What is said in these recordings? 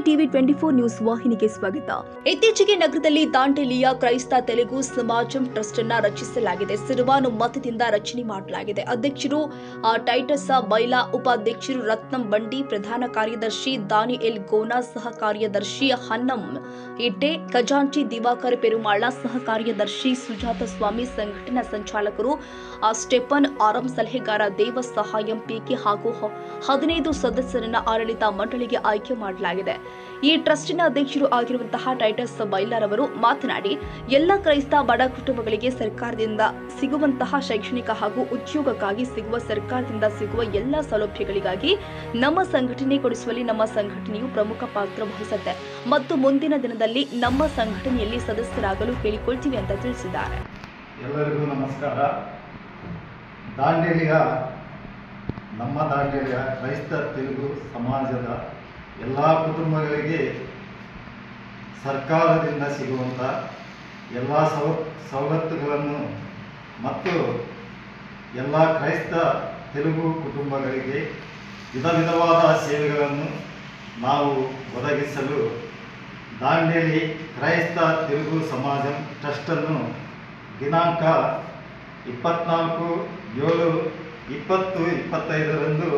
TV 24 news ವಾಹಿನಿಗೆ ಸ್ವಾಗತ. ಇತ್ತೀಚೆಗೆ ನಗರದಲ್ಲಿ ದಾಂಡೇಲಿಯ ಕ್ರೈಸ್ತ ತೆಲುಗು ಸಮಾಜಂ ಟ್ರಸ್ಟ್ ಅನ್ನು ರಚಿಸಲಾಗಿದೆ. ಸರ್ವಾನುಮತದಿಂದ ರಚನೆ ಮಾಡಲಾಗಿದೆ. ಅಧ್ಯಕ್ಷರು ಟೈಟಸ್ ಬೈಲಾ, ಉಪಾಧ್ಯಕ್ಷರು ರತ್ನಂ ಬಂಡಿ, ಪ್ರಧಾನ ಕಾರ್ಯದರ್ಶಿ ದಾನಿಯೆಲ್ ಗೋನಾ, ಸಹ ಕಾರ್ಯದರ್ಶಿ ಹನ್ನಂ ಇಟ್ಟೆ, ಖಜಾಂಚಿ ದಿವಾಕರ್ ಪೆರುಮಾಳ, ಸಹ ಕಾರ್ಯದರ್ಶಿ ಸುಜಾತ ಸ್ವಾಮಿ, ಸಂಘಟನಾ ಸಂಚಾಲಕರು ಸ್ಟೆಫನ್ ಆರಂ, ಸಲಹೆಗಾರ ದೇವ ಸಹಾಯಂ ಪಿಕೆ ಹಾಗೂ 15 ಸದಸ್ಯರನ್ನ ಆಡಳಿತ ಮಂಡಳಿಗೆ ಆಯ್ಕೆ ಮಾಡಲಾಗಿದೆ. ಈ ಟ್ರಸ್ಟಿನ ಅಧ್ಯಕ್ಷರು ಆಗಿರುವಂತಹ ಟೈಟಸ್ ಬೈಲಾರವರು ಮಾತನಾಡಿ, ಎಲ್ಲ ಕ್ರೈಸ್ತ ಬಡ ಕುಟುಂಬಗಳಿಗೆ ಸರ್ಕಾರದಿಂದ ಸಿಗುವಂತಹ ಶೈಕ್ಷಣಿಕ ಹಾಗೂ ಉದ್ಯೋಗಕ್ಕಾಗಿ ಸರ್ಕಾರದಿಂದ ಸಿಗುವ ಎಲ್ಲ ಸೌಲಭ್ಯಗಳಿಗಾಗಿ ನಮ್ಮ ಸಂಘಟನೆ ಕೊಡಿಸುವಲ್ಲಿ ನಮ್ಮ ಸಂಘಟನೆಯು ಪ್ರಮುಖ ಪಾತ್ರ ವಹಿಸುತ್ತೆ ಮತ್ತು ಮುಂದಿನ ದಿನದಲ್ಲಿ ನಮ್ಮ ಸಂಘಟನೆಯಲ್ಲಿ ಸದಸ್ಯರಾಗಲು ಕೇಳಿಕೊಳ್ತೀವಿ ಅಂತ ತಿಳಿಸಿದ್ದಾರೆ. ಎಲ್ಲರಿಗೂ ನಮಸ್ಕಾರ. ನಮ್ಮ ದಾಂಡೇಲಿಯ ಕ್ರೈಸ್ತ ತೆಲುಗು ಸಮಾಜದ ಎಲ್ಲ ಕುಟುಂಬಗಳಿಗೆ ಸರ್ಕಾರದಿಂದ ಸಿಗುವಂಥ ಎಲ್ಲ ಸವಲತ್ತುಗಳನ್ನು ಮತ್ತು ಎಲ್ಲ ಕ್ರೈಸ್ತ ತೆಲುಗು ಕುಟುಂಬಗಳಿಗೆ ವಿಧವಾದ ಸೇವೆಗಳನ್ನು ನಾವು ಒದಗಿಸಲು ದಾಂಡೇಲಿ ಕ್ರೈಸ್ತ ತೆಲುಗು ಸಮಾಜಂ ಟ್ರಸ್ಟನ್ನು ದಿನಾಂಕ 24/7/2025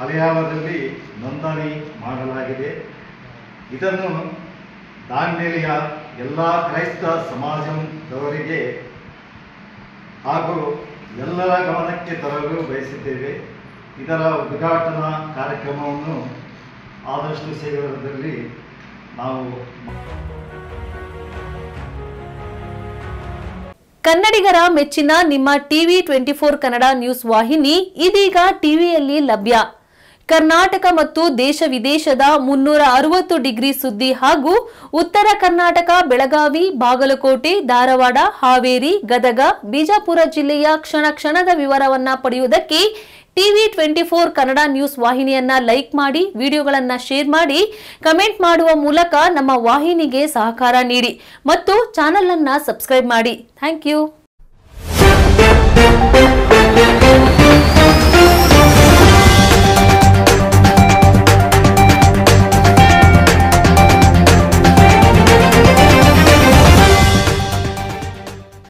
ಹಲಿಯಾಳದಲ್ಲಿ ನೋಂದಣಿ ಮಾಡಲಾಗಿದೆ. ಇದನ್ನು ದಾಂಡೇಲಿಯ ಎಲ್ಲ ಕ್ರೈಸ್ತ ಸಮಾಜದವರಿಗೆ ಹಾಗೂ ಎಲ್ಲರ ಗಮನಕ್ಕೆ ತರಲು ಬಯಸಿದ್ದೇವೆ. ಇದರ ಉದ್ಘಾಟನಾ ಕಾರ್ಯಕ್ರಮವನ್ನು ಆದಷ್ಟು ಶೀಘ್ರದಲ್ಲಿ ನಾವು ಕನ್ನಡಿಗರ ಮೆಚ್ಚಿನ ನಿಮ್ಮ ಟಿವಿ 24 ಕನ್ನಡ ನ್ಯೂಸ್ ವಾಹಿನಿ ಇದೀಗ ಟಿವಿಯಲ್ಲಿ ಲಭ್ಯ. ಕರ್ನಾಟಕ ಮತ್ತು ದೇಶ ವಿದೇಶದ 360 ಡಿಗ್ರಿ ಸುದ್ದಿ ಹಾಗೂ ಉತ್ತರ ಕರ್ನಾಟಕ, ಬೆಳಗಾವಿ, ಬಾಗಲಕೋಟೆ, ಧಾರವಾಡ, ಹಾವೇರಿ, ಗದಗ, ಬಿಜಾಪುರ ಜಿಲ್ಲೆಯ ಕ್ಷಣ ಕ್ಷಣದ ವಿವರವನ್ನ ಪಡೆಯುವುದಕ್ಕೆ ಟಿವಿ 24 ಕನ್ನಡ ನ್ಯೂಸ್ ವಾಹಿನಿಯನ್ನ ಲೈಕ್ ಮಾಡಿ, ವಿಡಿಯೋಗಳನ್ನ ಶೇರ್ ಮಾಡಿ, ಕಮೆಂಟ್ ಮಾಡುವ ಮೂಲಕ ನಮ್ಮ ವಾಹಿನಿಗೆ ಸಹಕಾರ ನೀಡಿ ಮತ್ತು ಚಾನೆಲ್ ಅನ್ನ ಸಬ್ಸ್ಕ್ರೈಬ್ ಮಾಡಿ. Thank you.